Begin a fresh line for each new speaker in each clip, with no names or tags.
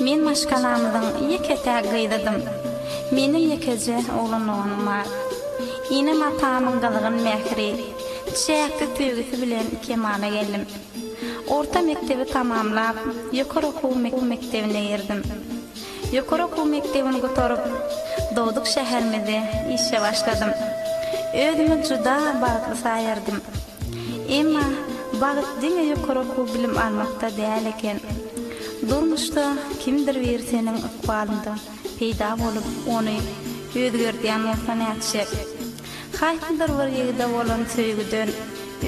Men maşkanamyzyň ýeke tägýidim. Menim ýekeje oglanlygym bar. Ine matamyň galygyn mähri, çäkli töwgüsi bilen kemala geldim. Orta mektebi tamamlap, ýokary okuw mektebine girdim. Ýokary okuw mektebini göterip, Dowduk şähermizde işe başladım. Özümi juda bagtly saýardım. Emma bagyt diňe ýokary okuw bilim almakda däl eken. Durmuşda kimdir bir seniň ykbalynda peýda bolup, ony özgerdiýän bolsa näçe. Haýkydyr bir ýerde bolan söýgüden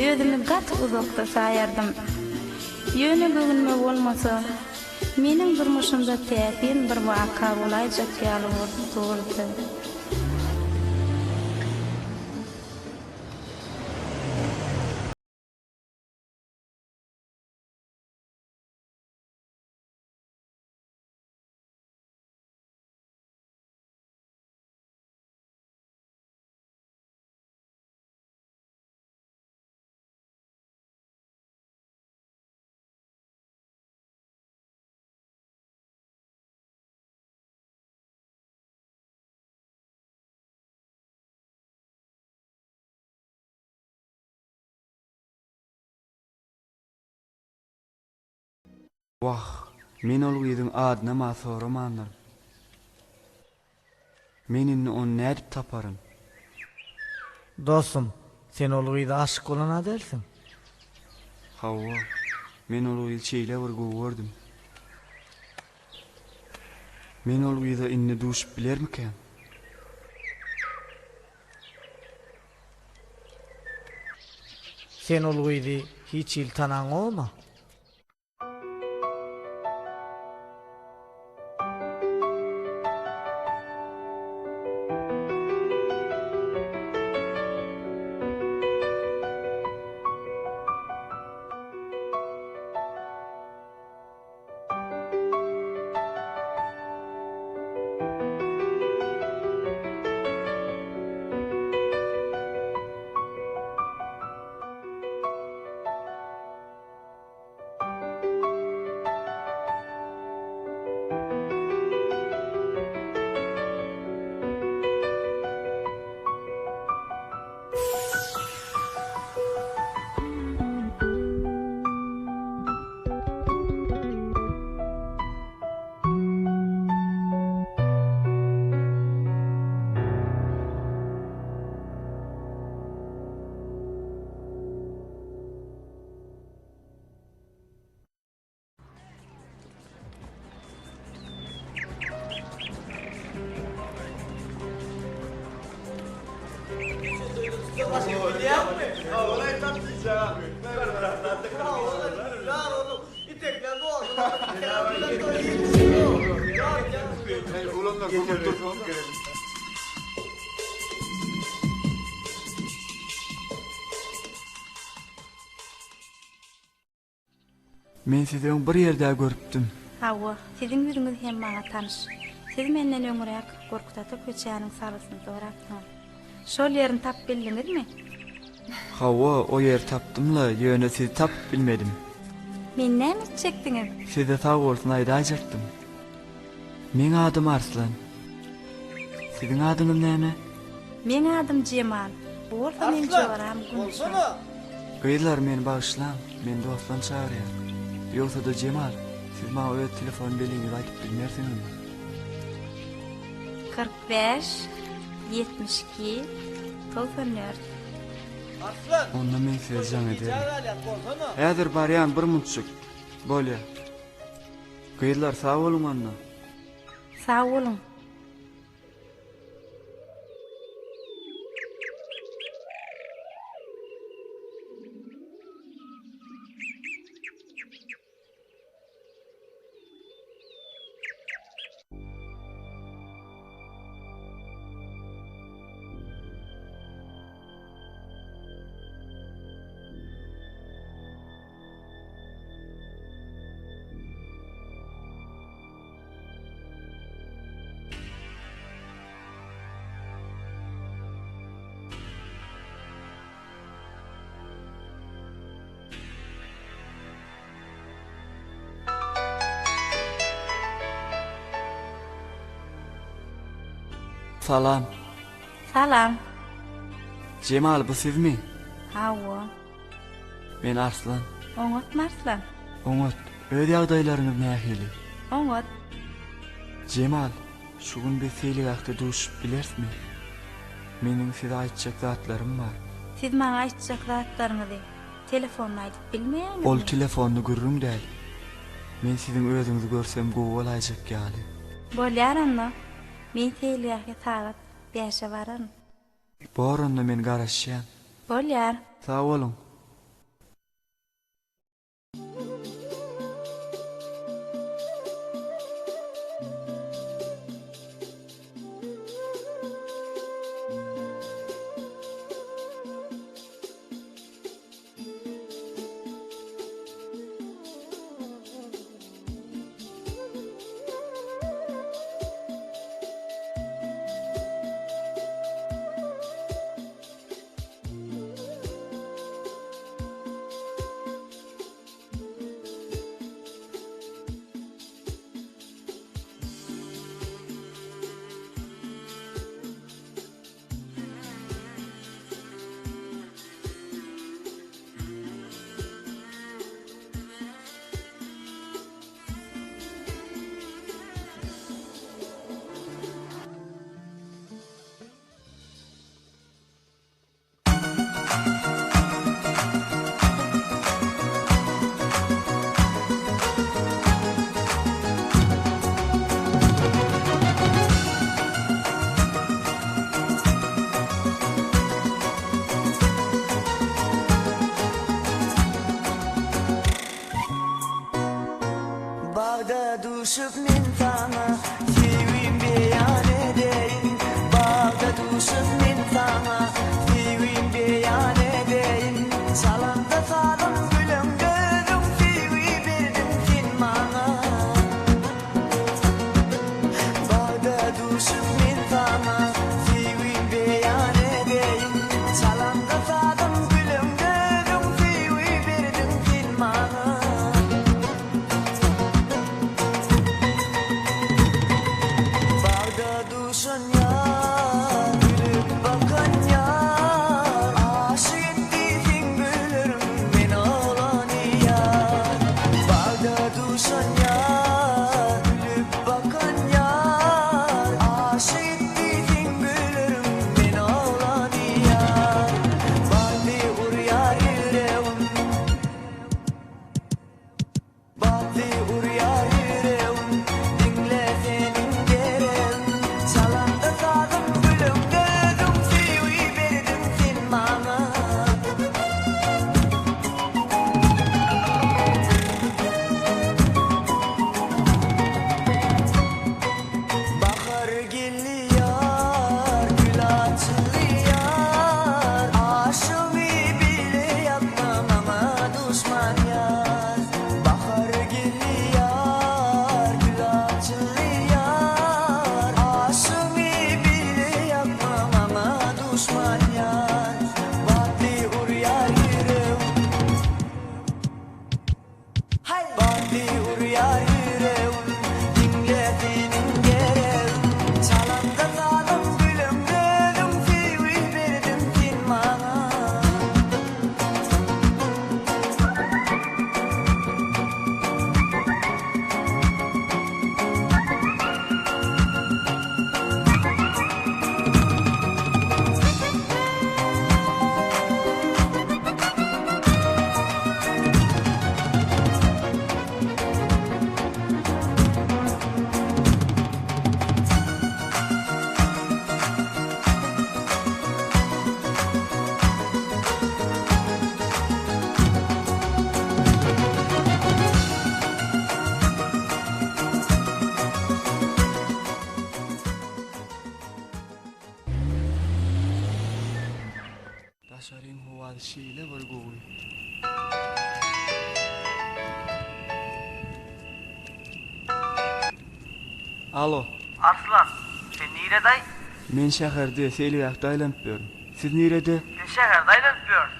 özümi gat uzakda saýardım. Ýöne göňülme bolmasa, meniň durmuşymda täpin bir waka bolaýjak ýaly boldy.
Wah, men ol gyzyň adyna ma soramandyr. Men indi onu nädip taparyn?
Dostum, sen ol gyzy aşyk bolan adamsyň.
Hawa, men ol gyzy çeýle bir gördüm. Men ol gyzy indi duşup bilermiken?
Sen ol gyzy hiç il tanaň bolma.
Men sizi bir ýerde görüpdim.
Hawa, siziň ýüzüňiz hem maňa tanyş. Siz menden öňüräk gorkutatyp köçäniň salysyny sorakdyň. Şol ýerini tap bildiňizmi?
Hawa, o ýer tapdymla, ýöne sizi tap bilmedim.
Men näme çekdiňiz?
Size sağ bolsun aýdajaktym. Meň adym Arslan. Siziň adyňyz näme?
Men adym Cemal. Bu bolsa men jogaram Gülşen.
Gyýlar meni bagyşlan, men dostlan çağırýar. Ýogsa da Cemal, siz maňa öz telefon beliňizi aýdyp bilmersiňizmi?
45 72 94.
Onda men size jan ederim. Häzir barýan bir munçuk. Bolýa. Gyýlar sağ bolun onda.
Sağ olun.
Salam.
Salam.
Cemal bu sizmi?
Hawa.
Men Arslan.
Oňat Marslan.
Oňat, öz ýagdaýlaryňyz nähili?
Oňat.
Cemal, şu gün bir seyli wagtda duşup bilersmi? Meniň size aýtjak zatlarym bar.
Siz maňa aýtjak zatlaryňyzy telefonla aýdyp bilmeýärmi?
Ol telefonu gürrüm däl. Men siziň özüňizi görsem gowy bolajak ýaly.
Bolýar onda. Men seýliýärge sagat 5-e baran.
Borunda men garaşýan.
Bolýar.
Sag bolun.
Bağda duşup min sana sevim beyan edeyim. Bağda duşup min sana sevim beyan edeyim. Salanda salım gülüm gözüm sevi verdim sen bana. Bağda duşup min sana sevim beyan edeyim. Salanda salım gülüm gözüm sevi verdim sen bana. Bağda duşan yar, gülüp bakan yar, aşık ettiğin gülürüm ben olan yar. Bağda duşan yar, gülüp bakan yar, aşık ettiğin gülürüm ben olan yar. Bağda uryar yüreğim, bağda uryar yüreğim, dinle senin derim. Salanda salım gülüm gözüm sevi verdim sen bana. Bahar geliyor, gül açılıyor. Aşığımı bile yapmam ama düşman yar. Bahar geliyor, gül açılıyor. Aşığımı bile yapmam ama düşman yar. Batı uryar yüreğim, batı uryar yüreğim. Dinle senin gereğim. Çalanda salım gülüm gözüm sevi verdim sen bana.
Daşaryn howaly şeýle bir gowy. Alo,
Arslan, sen nireday?
men şäherde seyli wagtda aýlanyp bördüm. Siz nirede?
Sen şehirde aylanıp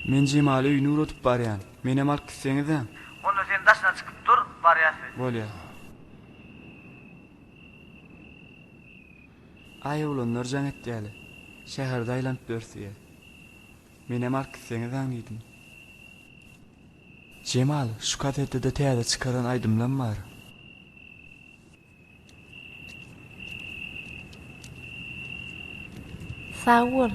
Men Jemaly öýüne urutup barýan. Menem alyp gitseňiz-de.
Onu sen daşına çıkıp dur, var ya sen.
Bolýar. Ay ulanlar jan etdäli. Şäherde aýlanıp dörsiýe. Mene marketseňiz aňydyň. Cemal, şu katetede täze çıkaran aydımlan var.
Sağ ol.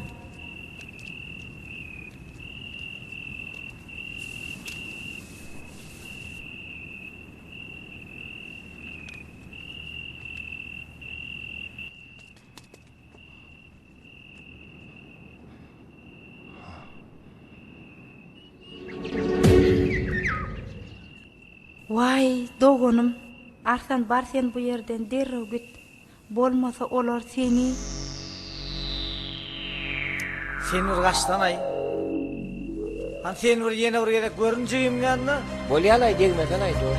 Vay dogonum, Arsan bar sen bu yerden derrew git. Bolmasa olar seni.
Sen bir kaçtan ay. Han sen bir yene bir gerek görünceğim yanına.
Bolýalay degmeden aýdy.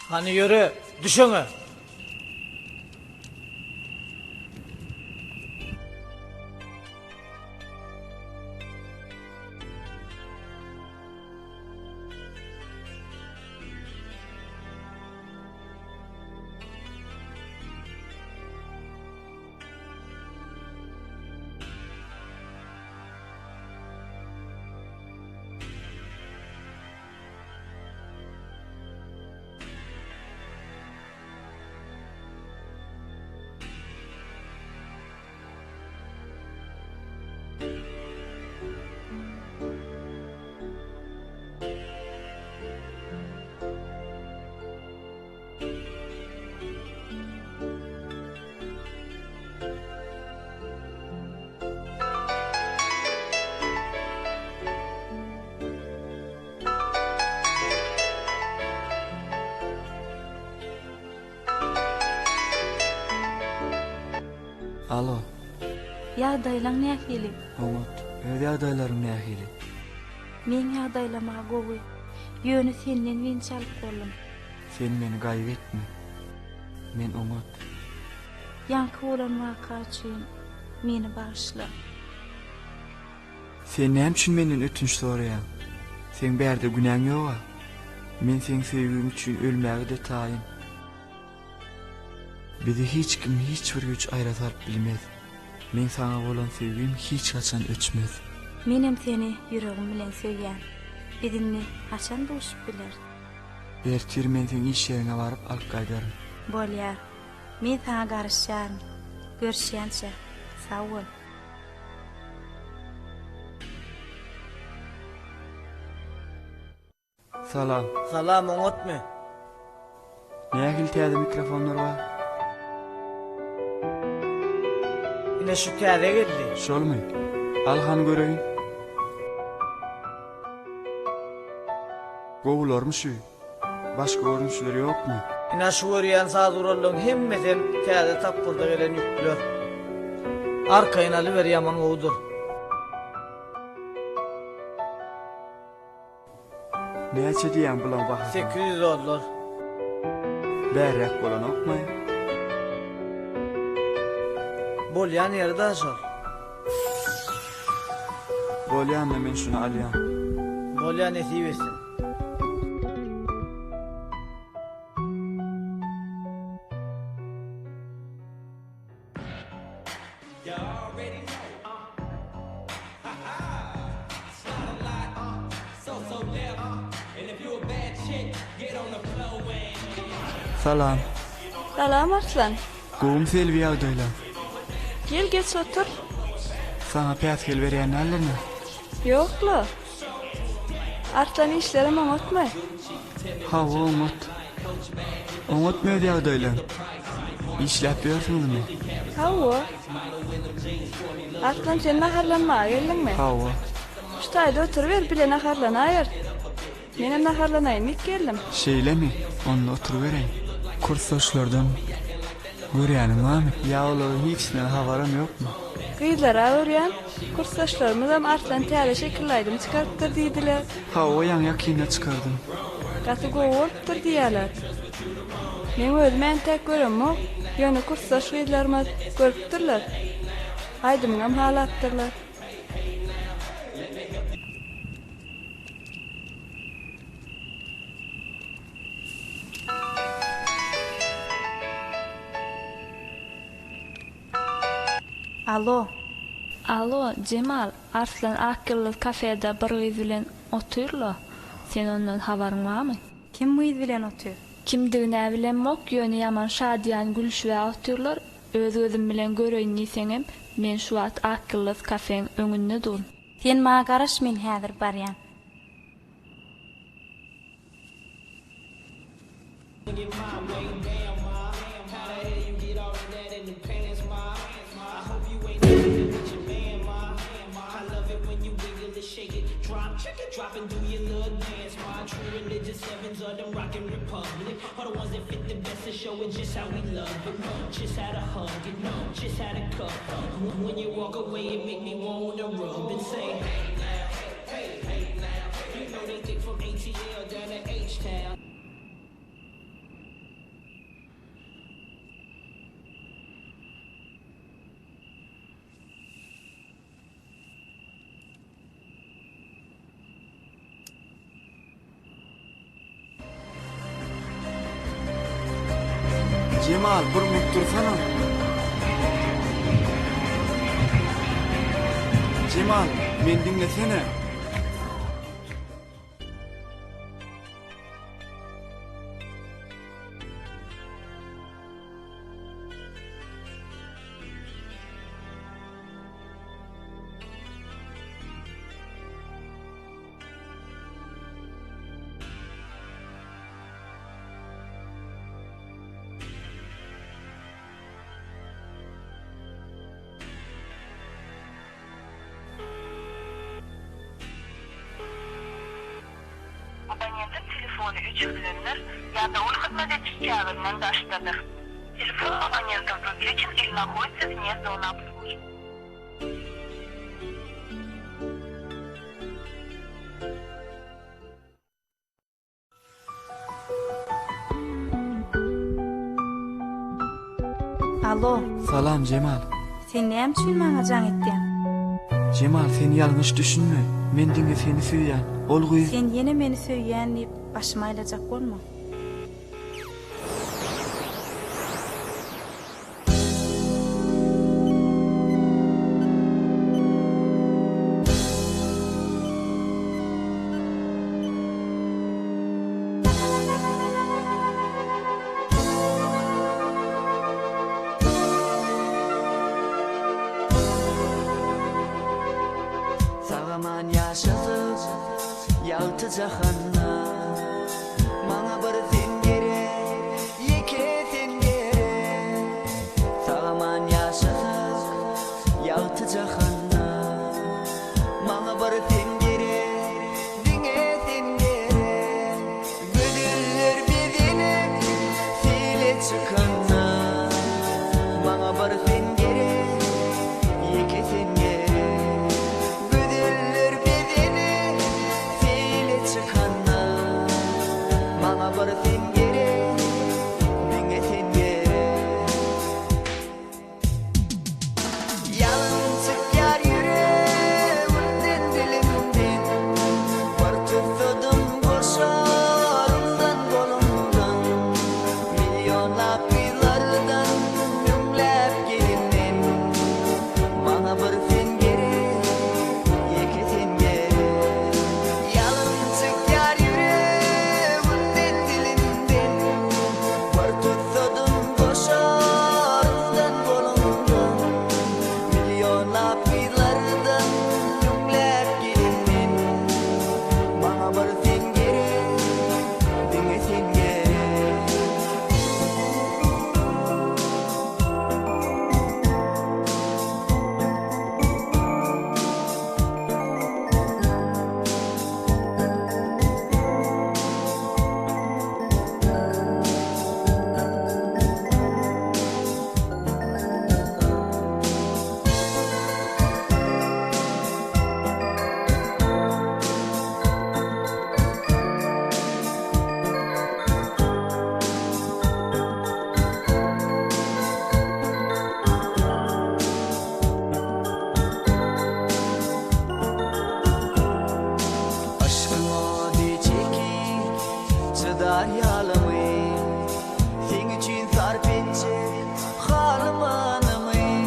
Hani yürü, düşöňe.
Alo,
Ýagdaýlaň nähili?
Umut, öýde ýagdaýlaryň nähili?
Men ýagdaýlama gowy. Ýöne senden men çalyp boldum.
Sen meni gaýyp etme. Men Umut.
Ýanky bolan waka üçin meni bağışla.
Sen näme üçin menden ötünç soraýan? Sen bärde günäň ýok. Men seni sevgim üçin ölmäge de taýyn. Bizi hiç kim hiç bir güç aýratar bilmez. Men sana bolan sevgim hiç haçan öçmez.
Menem seni yüregim bilen söýýän. Bizimni haçan buluşup biler.
Bertir men seni iş ýerine baryp alyp gaýdarym.
Bolýar. Men sana garşýan. Görüşýänçe. Sağ ol.
Salam.
Salam oňatmy.
Nähil täze mikrofonlar bar?
Ine şu täze geldi.
Şolmy? Alhan göreýin. Gowularmy şu? Başga görünüşleri ýokmy?
Ine şu görýän sazurallyň hemmeten täze tapurda gelen ýükler. Arkaýyna alyber ýaman gowudur.
Näçe diýen bulan baha?
$800.
Bärek bolan okmy?
Bolýan ýerde aşar.
Bolýanmy men şunu alýan?
Bolýan esip etsin.
Salam.
Salam Arslan.
Gowum selvi ýagdaýlar.
Gel geç otur.
Sana päsgel berýän nälermi?
Yokla. Arslan işlerim unutma.
Ha, Umut. Umut mu ýagdaýlar? İşläp ýörsiňizmi?
Hava. Arslan sen naharlanma geldinmi?
Hawa.
Şu taýda oturuver bile naharlanaýar. Menem naharlanaýyn nik geldim.
Şeýlemi? Onda oturuverem. Kursdaşlardan görýänim mami? Ya olar hiç ne habarym ýokmy?
Gyýlara görýän kursdaşlarymyz hem Arslan täze şekilläýdim çykartdyr diýdiler.
Hawa ýaňy ýakynda çykardym.
Gaty gowurpdyr diýerler. Men özüm tek göremok. Ýöne kursa şu ýyllarymyz görüpdirler. Aýdymam halatdyrlar.
Alo.
Alo, Cemal, Arslan Akıllı kafede bir gyz bilen oturla. Sen ondan habaryň barmy?
Kim bu ýyl bilen otur?
Kimdigine bilenmok, ýöne yaman şadyan gülüşwe oturlar. Öz gözüm bilen göreýin diýseňem, men şu wagt Akıllı kafeň öňünde durun.
Sen maňa garaş, men häzir barýan.
Cemal, bir muttursana. Cemal, men dinlesene.
Abonentin telefonu öçürülünür ya da ol hizmet etiş kağıdından daştadır. Telefon abonentin için illa koysiz niye zona bulur.
Alo.
Salam Cemal.
Sen näme üçin maňa jaň etdin?
Cemal, sen ýalňyş düşünme. Men diňe seni süýýän. Ol gyz.
Sen ýene meni söýýän diýip başyma aýlajak bolma.
Sağaman yaşadık yaltı cahana Mana bir sen gerek iki sen gerek Sağaman yaşadık yaltı cahana Mana bir sen gerek dine sen gerek Güdüller bizine sile çıkana Mana bir sen gerek iki sen gerek Bana sen gerek, bana sen gerek Yalançık yar yüreğimden dilimden Var tüfedim boşarımdan kolumdan Milyonlap yıllardan ümlep gelimden Bana bir sen gerek, iki sen gerek Yalançık yar yüreğimden dilimden daryalamy sen üçün sarf etjek halmanamy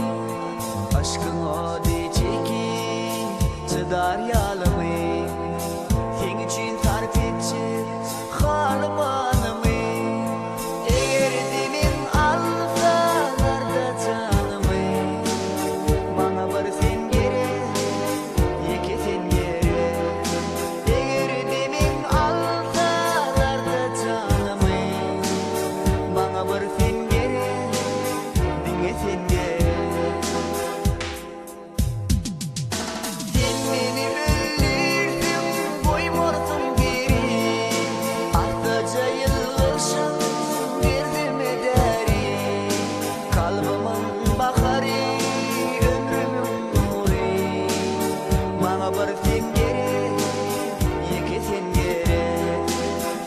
aşkın ody çeki daryalamy sen üçün sarf etjek halmanamy eger dilim alsalar da canımı bana bir sen gerek yeke sen gerek eger dilim alsalar da canımı bana bir sen gerek dinle sen gerek sen beni öldürdün koymorsun geri ahtaca yıllaşın verdim ederi kalbımın baharı ömrümün nuru bana bir sen gerek yeke sen gerek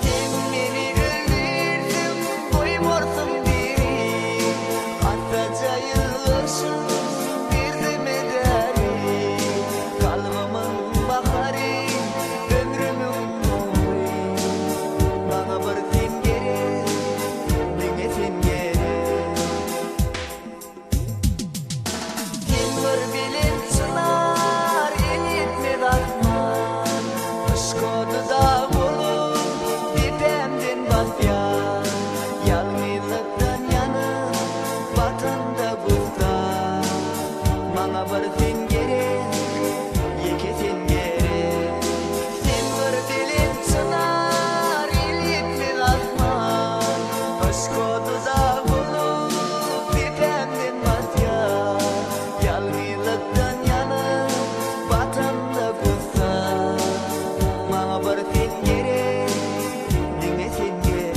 sen beni öldürdün koymorsun geri ahtaca yıllaşın verdim ederi kalbımın baharı ömrümün nuru bana bir sen gerek dinle sen gerek sen bir bilen çınar elitme datman aşkodu da bulup tepemden basyan yalnızlıktan yanıp batında bustan bana bir sen gerek yeke sen gerek sen bir bilen çınar elitme datman aşkodu da bulup tepemden basyan yalnızlıktan yanıp batında bustan bana bir sen gerek dinle sen gerek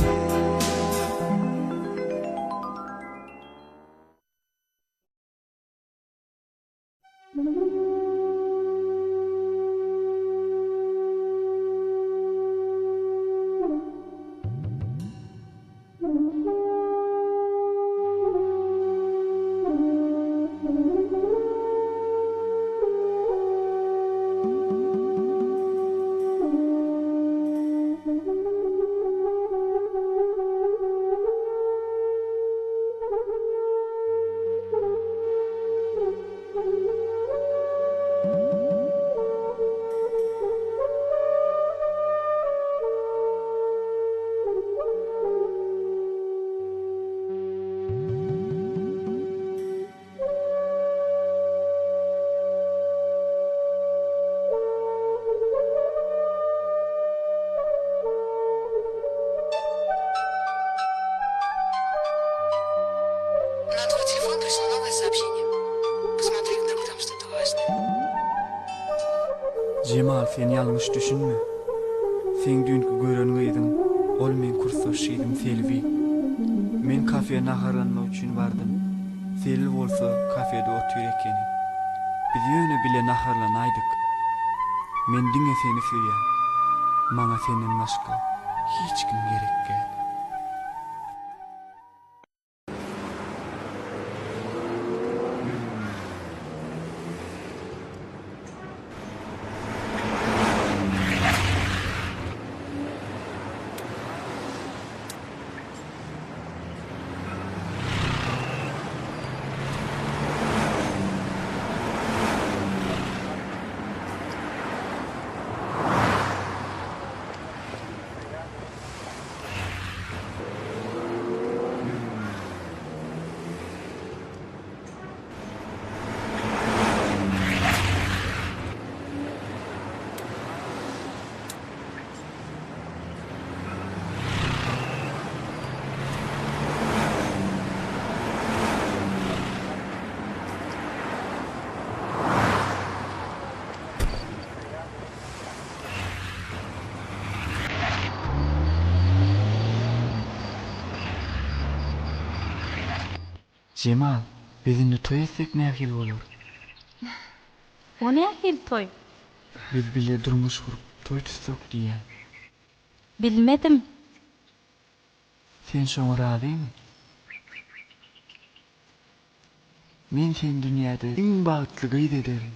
На твой телефон пришло новое сообщение. Посмотри, вдруг там что-то важное.
Cemal sen yanlış düşünme. Sen dünkü gören gıydın, ol men kursaşydım Selvi. Men kafeye naharlanma üçün bardım. Selvi bolsa kafede otur ekeni. Biz ýöne bile naharlanaydyk. Men diňe seni seýýär. Maňa senden başga hiç kim gerek gel. Cemal, bizimle toy etsek nähil bolar?
O nähil toy?
Biz bile durmuş kurup toy tutsok diýär.
Bilmedim.
Sen şoňa razymy? Men sen dünýäde iň bagtly gyz ederim.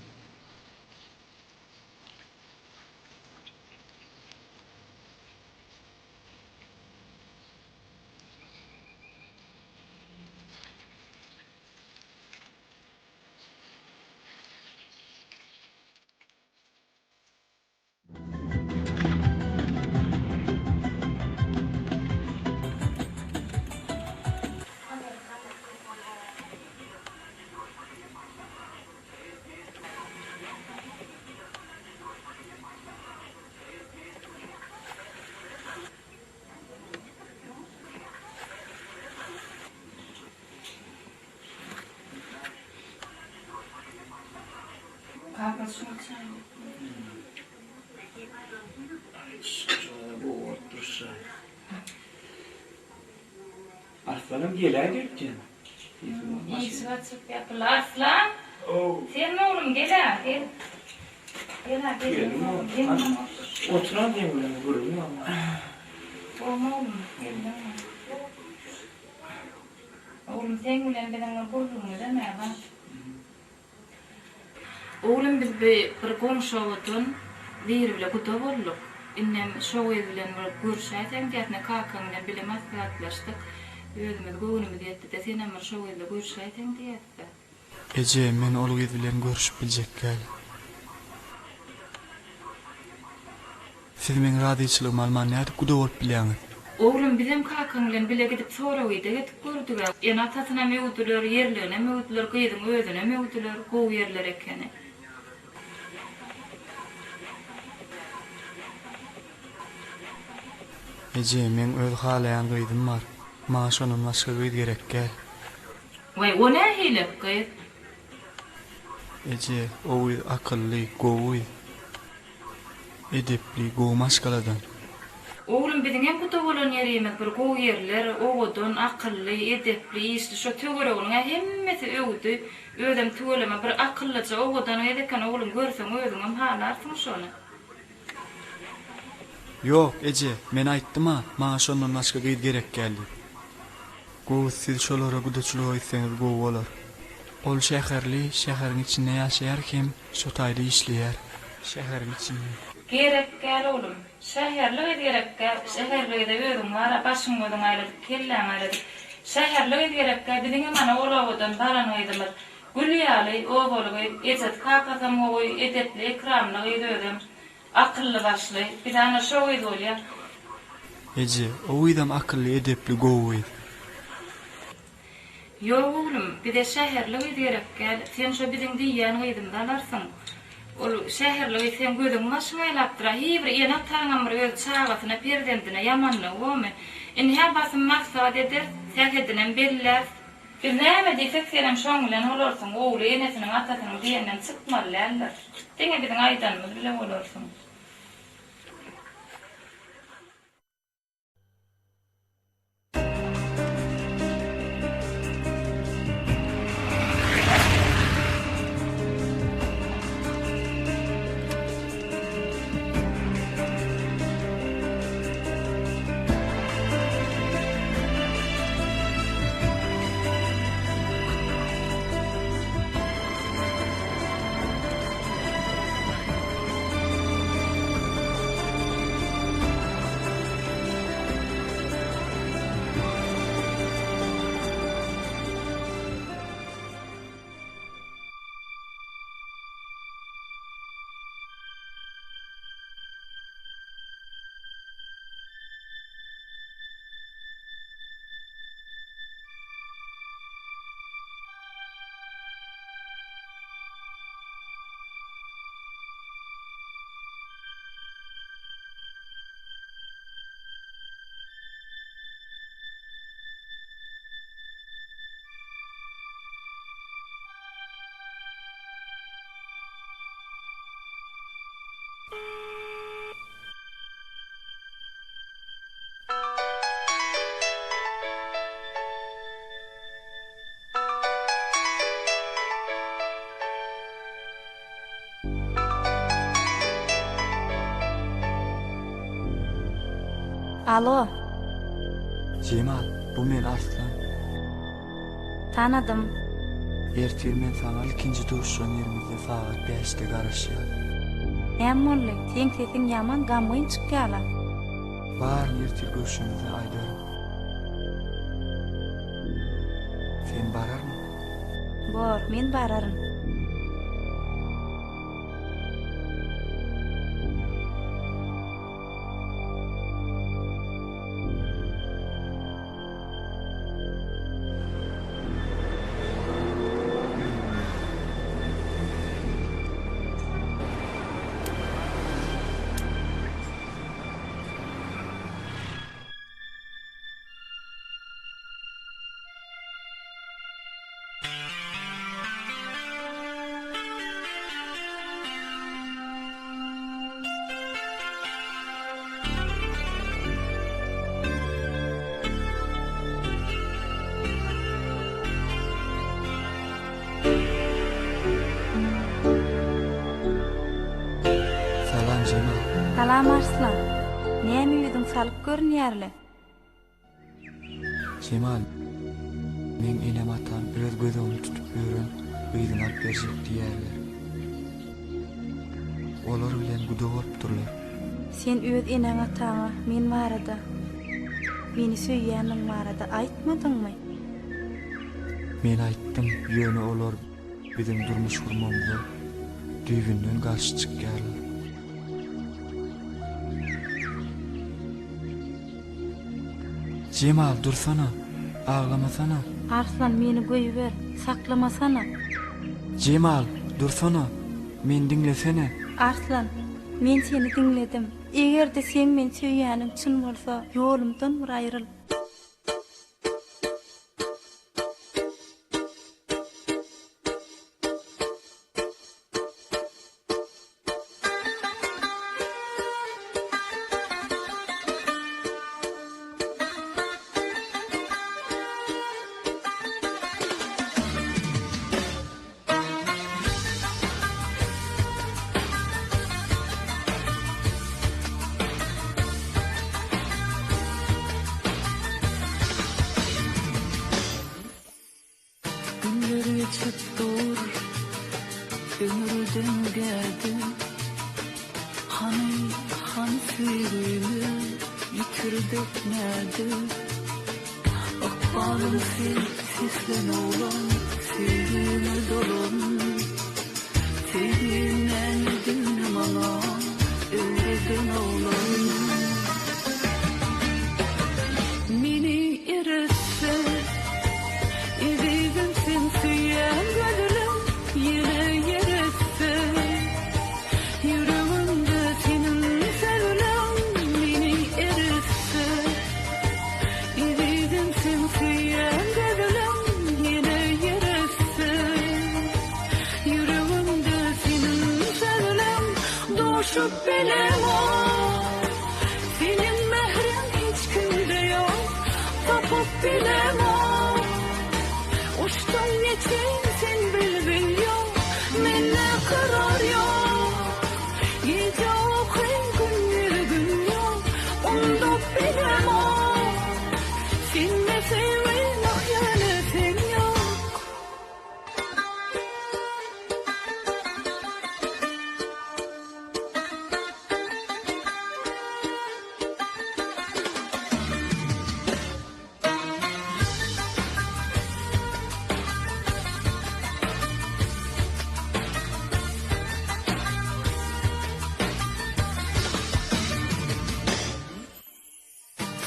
Aslanım gel geleceğim.
İyi sıvat yapılar Aslan. Sen mi oğlum gel. Gel.
Oturan diyeyim ben buradayım ama.
Oğlum Oğlum sen bilen bana buldun değil mi? Oğlum biz bir komşu otun bir bile kutu bulduk. İnnem şoğu bilen bir görüşeysen diyetine kalkanla bile maslahatlaştık. Özümüz göğünümüz yetti de sen ama şoğu ile görüşeysen diyetti.
Ece, men ol bilen görüşüp biljek gel. Siz men radyçylygym alman näde guda bolup bilýäňiz?
Oğlum bizim kalkanla bile gidip sorawýdy, gidip gördük. Ýa atasyna mewdular, yerlerine mewdular, gyýdyň özüne mewdular, gowy yerler ekeni.
Ece, men öz halaýan gyýdym bar. Maňa şonun başga gyýdy gerek gel.
Vay o ne hile gyýd?
Ece, o akılly, gowy, edepli, gowy maşgaladan.
Oğlum bizim hem kutu bolan yerimiz bir gowy yerler, oğudun, akılly, edepli, işli, şo tögere onun hemmesi öwdü. Ödem tögeleme bir akıllıca oğudan edekan oğlum görsen özüň hem halarsın şonu.
Yok Ece, men aýtdym ha, maňa şondan başga gyýdy gerek geldi. Gowy siz şolara gudaçylyk etseňiz gowy bolar. Ol şäherli, şäheriň içinde ýaşaýar kim, şo taýda işleýär. Şäheriň içinde.
Gerek gel oğlum. Şäherlik gerek gel. Şäherligde özüň var, başyň bolan aýladyk, kelläň aýladyk. Şäherlik gerek gel. Biziň mana olawadan baran aýdymyz. Gülýäli, owaly, ejet kakasam owy, edepli, ikramly öýdüm. Akıllı başly. Bir ana şo öýdi bolýar.
Ece, o uydam akıllı, edepli, gowy.
Yok oğlum, bir de şäherlik gerek gel. Sen şo biziň diýýän gyýdymda alarsın. Ol şäherlik sen gözüň başyna aýlapdyra. Hiçbir ýene taňam bir öz çagasyna, perdentine ýamanlyk bolmy? Inhä basym maksat eder, täkedinen belläs. Bir näme diýsek senem şoň bilen olarsyň. Oğlu enesiniň atasynyň diýenden çykmalylar. Diňe biziň aýdanmyz bilen olarsyň.
Alo,
Cemal, bu men Arslan.
tanıdım.
Ertir men sana ikinci duruşan yerimizde saat 5'te garaşýar.
Emmolle, sen sesin yaman gamyň çykýala.
Var ertir görüşümizde aýdarym. Sen bararmı?
Bor, men bararym. Salam Arslan. Näme ýüzüň salyp görünýärli?
Cemal, men enem atam biraz gözüňi tutup ýören, gyýdyň alyp berjek diýerler. Olar bilen guda bolupdurlar.
Sen öz eneň ataňa men barada, meni söýýäniň barada aýtmadyňmy?
Men aýtdym, ýöne olar bizim durmuş gurmamyza düýbünden garşy çykýarlar. Cemal, dursana, ağlamasana.
Arslan meni goýuber, saklamasana.
Cemal, dursana, men dinlesene.
Arslan, men seni dinledim. Egerde sen meni söýýäniň çyn bolsa, ýolumdan bir aýryl.
Günler geçip dur, ömürden geldi. Hani sevgimi yitirdik nerede? Akbalım seslen olan, sevgime dolun. Sevgimden dindim ana, ömreden oğlan. Mini irese, İzledim sen süyen gönlüm yine yeretse. Yüreğimde senin sevlem beni eretse. İzledim sen süyen gönlüm yine yeretse. Yüreğimde senin sevlem doğuşup bilem o. Senin mehrin hiç kimde yok, tapıp bilem o. Uçtan geçin sen bilbil yok, menne karar yok. Gece okuyun gün yok, onda bilem o. Senle sevmeyin ahyanetin yok.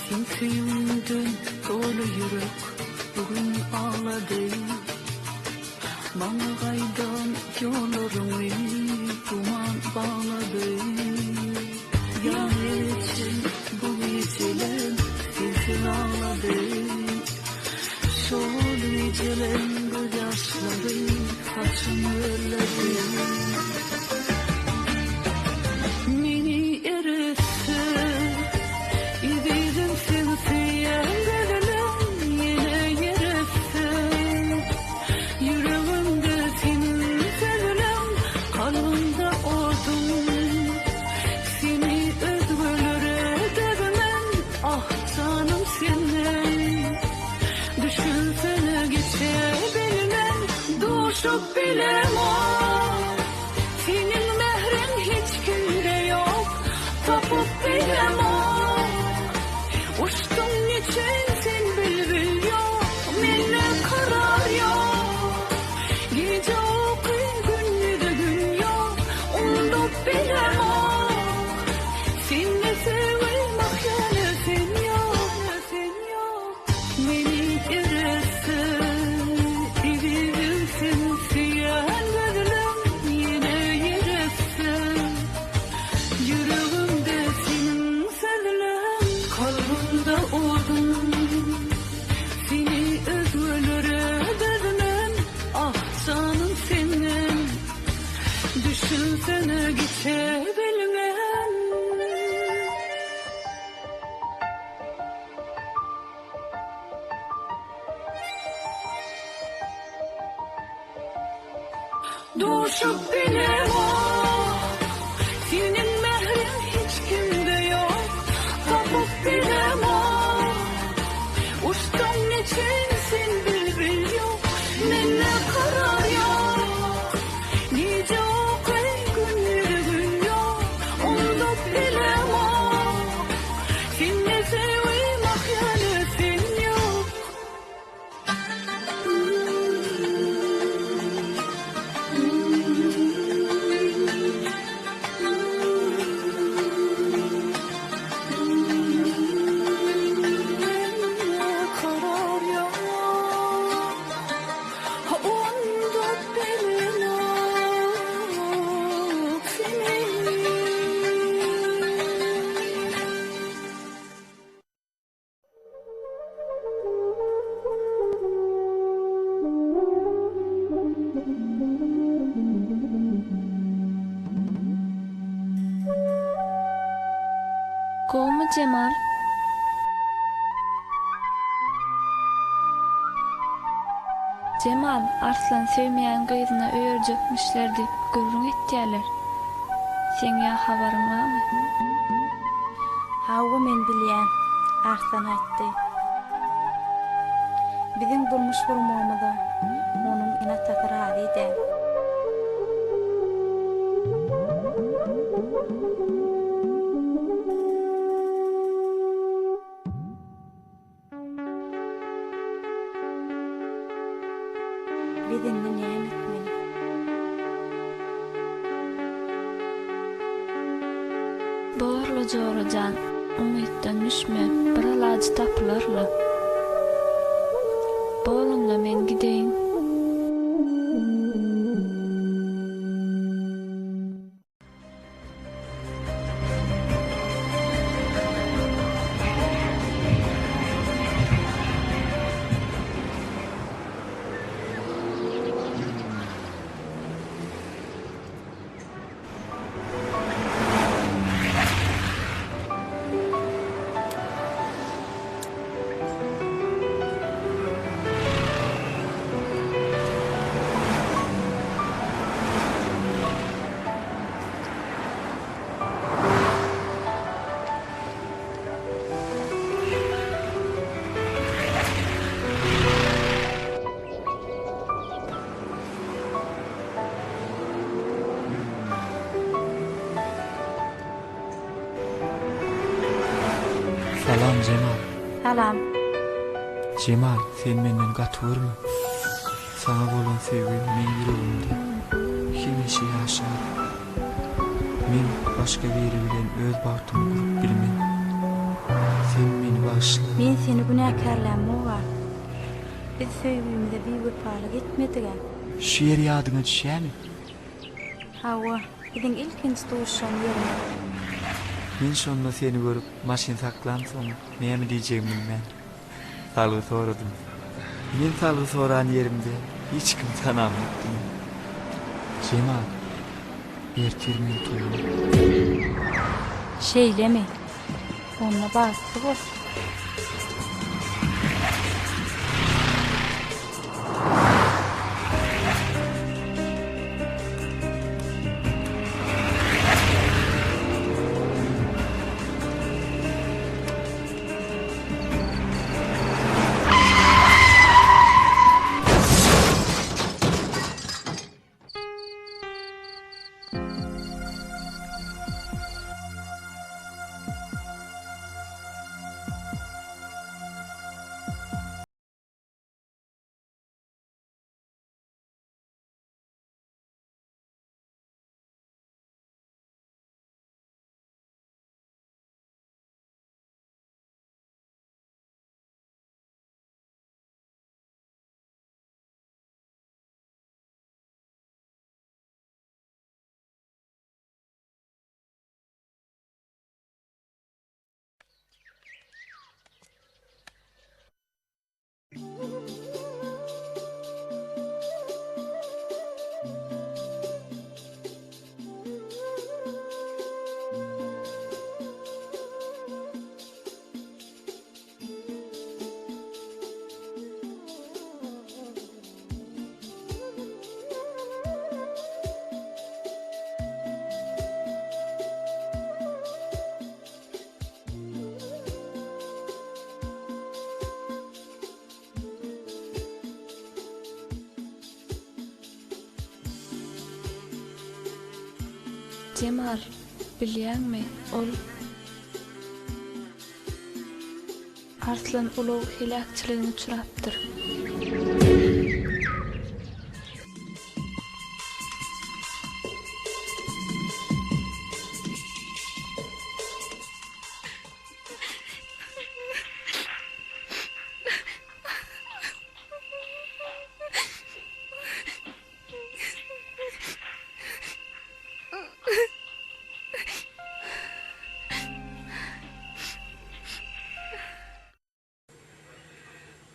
Sen suyumdun dolu yürek, bugün ağladı. Bana kaydan yollarımı duman bağladı. Yan için bu geceler sensin ağladı. Sol geceler gözyaşları saçımı örledi. Mini erese, İzledim sen süyen gönlüm yine yeretse. Yüreğimde senin sevlem, kalbimde odun. Seni özgürlere devmen, ah canım senin. Düşünsene geçebilmem, doğuşup bilem o. Senin mehrin hiç kimde yok, tapıp bilem o. Uçtum geçen sen bilbil yok, menne karar yok. Gece okuyun gün yok, onda bilem o. Seninle seveyim ahyanetin yok, Meni erese, İzledim sen süyen gönlüm yine yeretse. Yüreğimde senin sevlem, kalbimde odun. Seni özgürlere vermem, ah canım senin. Düşünsene geçebilmem. Doğuşup bilem o. Senin mehrin hiç kim
mı Cemal? Cemal, Arslan sevmeýän gyzyna öýerjekmişler diýip gürrüň etýärler. Sen ýa habaryň barmy?
Hawa men bilýän, Arslan aýtdy. Biziň durmuş bolmamyza onuň inat takrary eder. Bizinle näme etmeli?
Borla jorajan, umytdan düşme, bir ilacı tapylarla. Bolunla men gideýin.
Salam Cemal.
Salam.
Cemal, sen menden gatwyrmy? Sana bolan sevgim men ýüregimde hemişe ýaşar. Men başga biri bilen öz bagtymy gurup bilmem. Sen meni başla.
Men seni günäkärlämmi var. Biz söýgümizde bir wypalyk etmedik.
Şiir ýadyňa düşýärmi?
Hawa, biziň ilkinji duşan ýerine.
Men şonda seni görüp maşin saklansam näme diýjegimi bilmän. Saly soradym. Men saly soran ýerimde hiç kim tanamypdy. Cemal, ertirmen toýuny.
Şeýlemi? Onda bastı bolsun.
Cemal, bilýärmi, ol Arslan uluw hilakçylygyny çurapdyr.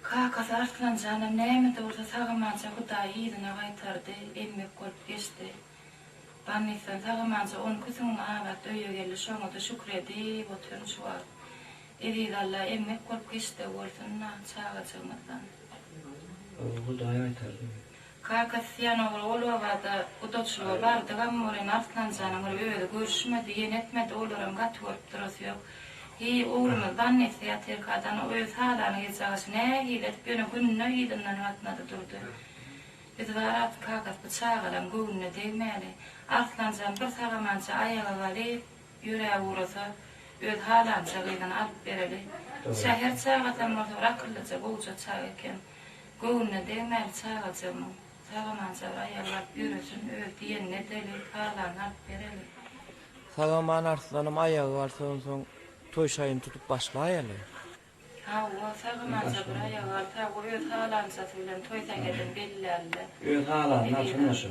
Kakası Arslan canım näme de olsa sagamança Hudaý ýyzyna gaýtardy, emmek bolup geçdi. Bannysan sagamança onu küsüň agat öýe geldi, şoňa da şükredip oturun şu an. Edidalla emmek kolup geçti bolsun na çağa çığmırdan.
Hudaýa aýtardy.
Kakasyan olu wada utoçlu bardy gammoren Arslanjanyň öýde görüşmedi, ýenetmedi, olaram gat görüp durasy ýok. Oğlumu zannetse yaterkadan öz halany geçäsi nägilet beni günne ýydynan atnady durdy. Biz varat kakas bıçağadan göğünne değmeli. Arslanjan bir sagamança ayağa galyp ýüregi urasa öz halança gyýdan alyp bereli. Şäher çağatan bolsa akyllyca bolsa çağa eken. Göğünne değmeli çağaçymy. Sagamança ayağa ýüresin öz diýenne deli halany alyp bereli.
Sagaman Arslanım ayağı var soň toy şaýyny tutup başlaýaly.
O sagamança bir ayağı var, ta o öz halança bilen toýdan gelen belli.
Öz halany açmaşy.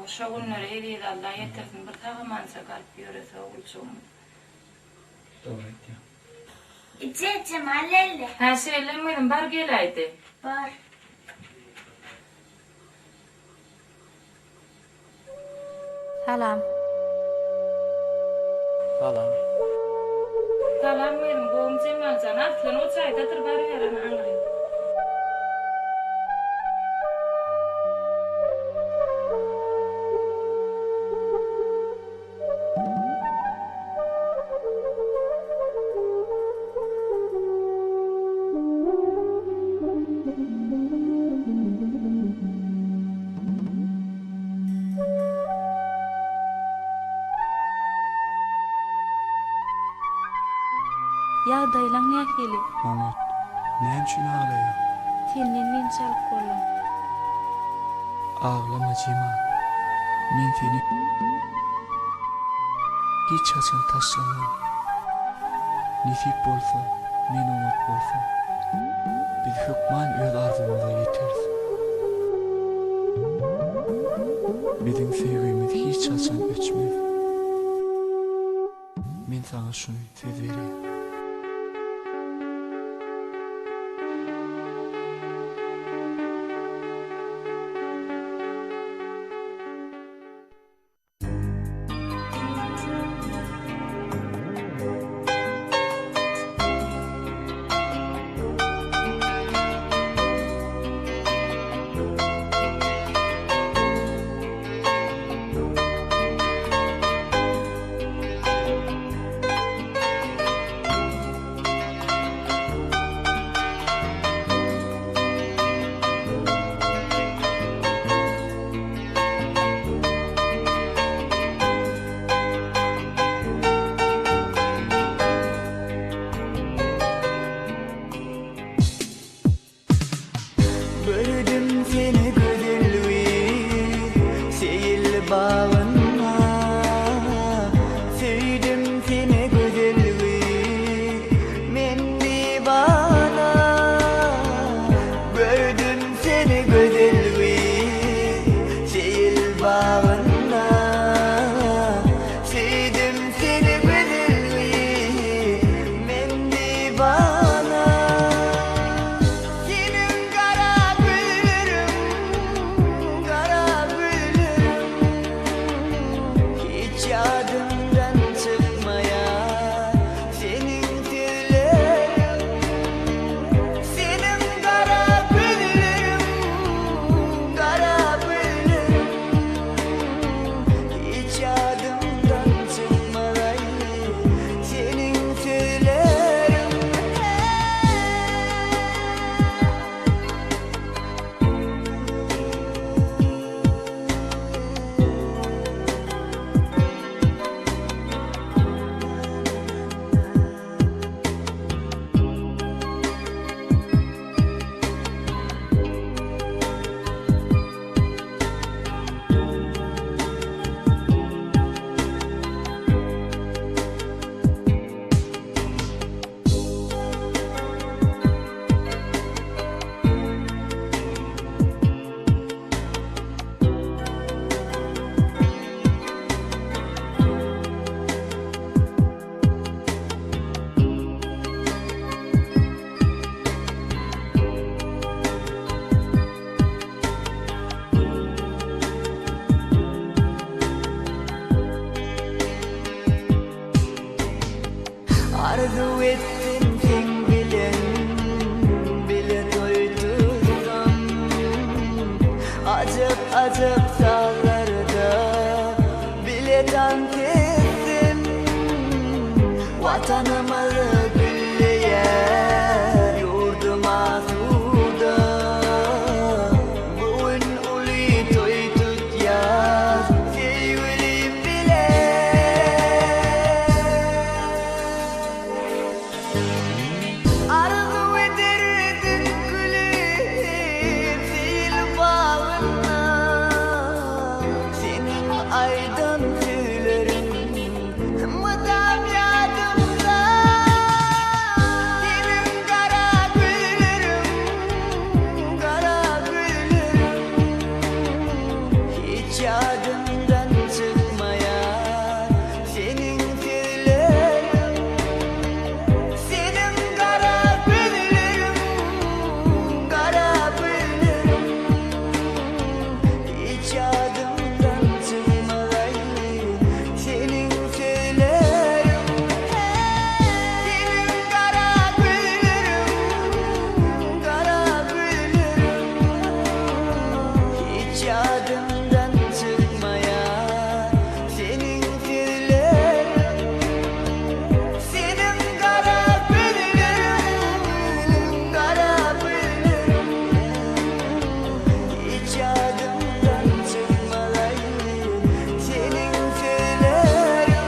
O şo günleri edýär Allah ýetirsin bir sagamança galyp ýörese ogulçum.
Doğru aýtdy.
İçe mahalleli.
Ha söylemedim bar gelaydı.
Var.
Salam.
Salam.
Salam benim boğum Cemalcan Arslan o çaydadır bar veren anlayın.
Ya daylan nähili?
Mamut, näme üçin ağlaýar?
Senden men çalyp bolam.
Ağlama Cemal. Men seni hiç haçan taşlamam. Nisip bolsa, men umut bolsa. Biz hükman öz arzumuza yeteriz. Bizim sevgimiz hiç haçan öçmez. Men sana şunu söz vereyim.
acıp sallarda bile can kestim. Vatanımı gülleye yurduma suda bugün uli toy tut yaz sevgilim bile. Arzu ederdim gülüm sil bağına, senin aydan tüylerin mıdam yadımda. Senin kara güllerim, kara güllerim hiç yadımdan çıkmayan senin tüylerin. Senin kara güllerim, kara güllerim hiç yadımdan çıkmayan senin tüylerin. Senin kara güllerim, kara güllerim hiç yadımdan çıkmayan senin tüylerin. Senin kara güllerim, kara güllerim hiç yadımdan çıkmayan senin tüylerin.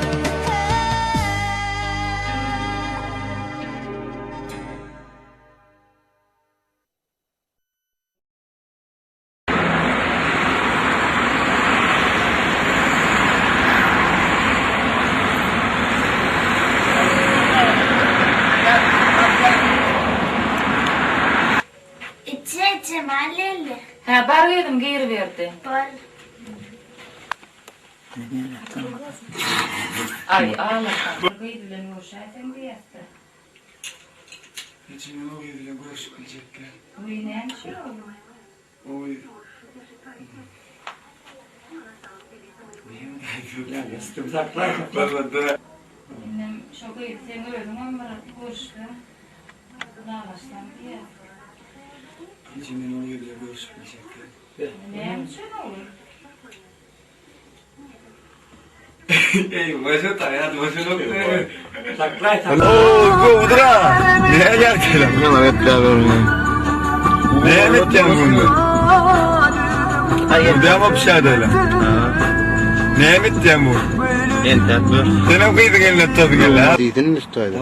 İçe mahalleli.
Ha bar verdim geri verdi.
Bol.
Ay ağlasam. Gıydılan uğraşaydım diyeste.
Geçen o yediyle görüşüp gelecekler.
Bu yine bir şey oldu.
Oy.
Benim çok iyi sen gördün ama görüştü. Ağlasam diye.
Geçen o yediyle görüşüp gelecekler.
Ne bir şey olur.
Ey başa tayat başa yok.
Oo, Udra. Neye geldiler? Ne var etler onu? Neye etler bunu? Hayır. Devam bir şey değil. Neye etler bu? Entet bu. Senin kıydın eline tadı gel. Diydin mi üstaydı?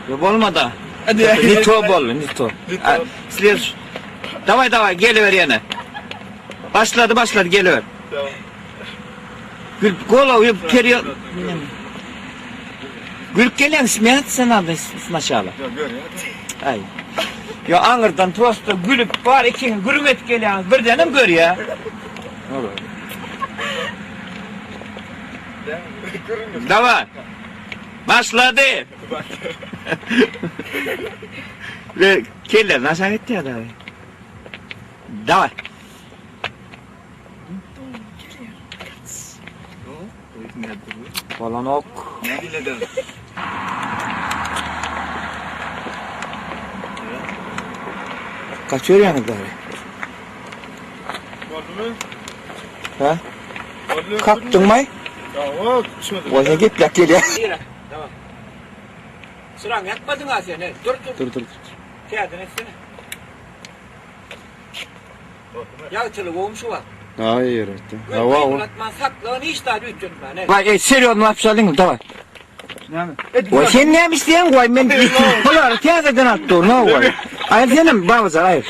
Yok olmadı. Nito bol, nito. Sizler davay geliver yana. Başladı geliver. Gül kola uyup periyor. Gül gelen smehat sana maşallah. Ay. Ya anırdan tosta gülüp var ikini gürmet gelen bir denem gör ya. Davay. Başladı. Ve keller nasıl gitti ya davay. Davay. Falan ok.
Ne biledim?
Kaçıyor yani davay.
Gördün mü?
Ha? Kalktın mı?
Yok, düşmedi.
Oyuna git yak geliyor.
Tamam. Sıran yakmadın ha sen. Dur. Kağıdın etsene. Yağçılık olmuş var.
Hayır.
Hava o. Ulatman saklığını hiç daha büyüttün ben.
Bak seriyor mu yapsadın davay. O sen ne isteyen koy ben bunları kağıdın attı ne koy. Hayır senin babası hayır.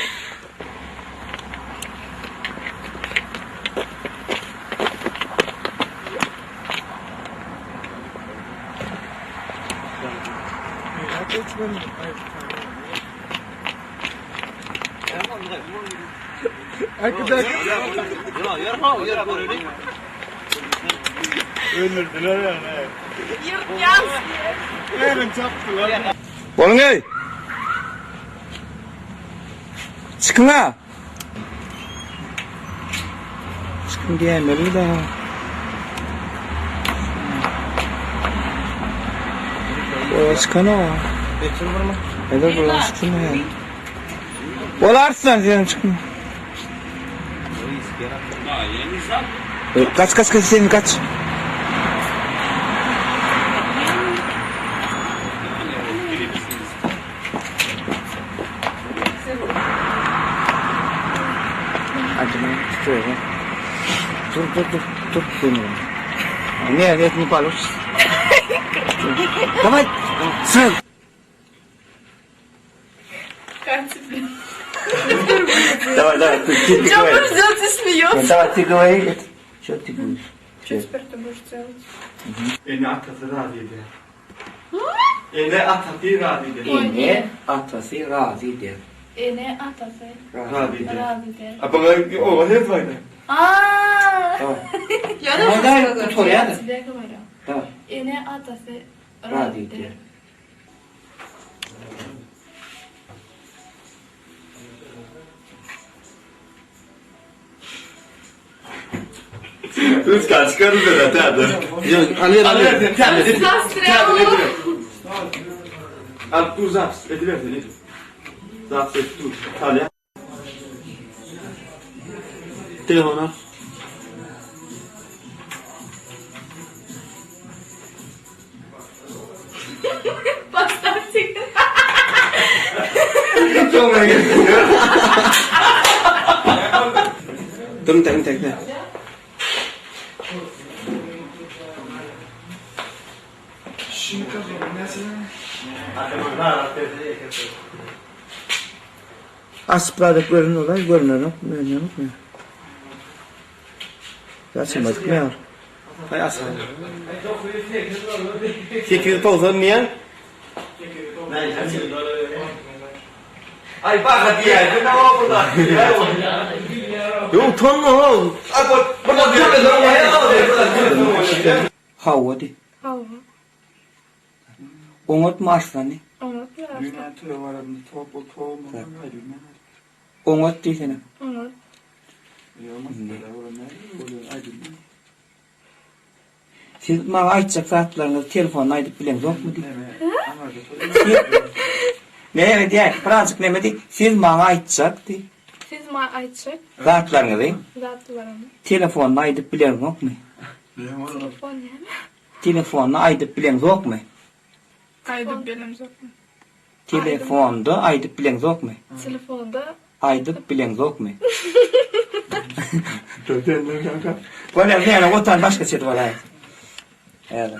Öldürdüler yani. Yırtacağız. Elin çaptılar.
Oğlum ey. Çıkın ha. Çıkın diyemeli daha. O çıkan o. Eder buradan çıkın ya. Olarsın sen çıkma. Kaç senin kaç. Acaba tutuyor ya. Dur seni. Ne palos. Давай. Сын. Давай, ты говори.
Ты смеёшься.
Давай, ты говори. Что ты будешь?
Что теперь ты будешь делать?
Ene atası razı eder. Ene atası razı eder.
Ene atası razı eder.
Ene atası.
Razı eder.
Razı eder.
Apana o ne fayda?
Aaa.
Tamam.
Я
Давай,
даже
давай, повторяй.
тебе говорю.
Давай.
Ene atası.
Razı eder.
Biz kaç karı da tadı.
Yok, alır. Al tu zaps, ediversin et. Zaps et tu. Talya. Telefona.
Поставьте.
Dur tekne.
Asıplarda görünüyorlar, görünüyor. Yaşamadık ne var?
Hay aslan. Kekiri tozan niye? Ay bak hadi ya, bu ne var burada? Yok tonma oğlum. Ay bak, burada diyor ki zaman ya.
Hava di.
Hava.
Onot mu aslan ne?
Unut ya.
Dünya tüve var adı, topu toğum.
Onot di sana.
Unut.
Siz bana aytacak saatlarınızı telefonla aydıp bilen yok mu di? Ne diye? Fransız ne di? Siz bana aytacak di.
Siz bana aytacak.
Saatlarınızı
Zatlarını.
telefonla aydıp bilen yok mu?
Telefon yani.
Telefonla aydıp bilen yok mu?
Aydıp benim zaten.
Telefonda aydıp bilen yok mu?
Telefonda
Aydıp bilen yok mu? Bu ne? O tane başka şey var. Evet.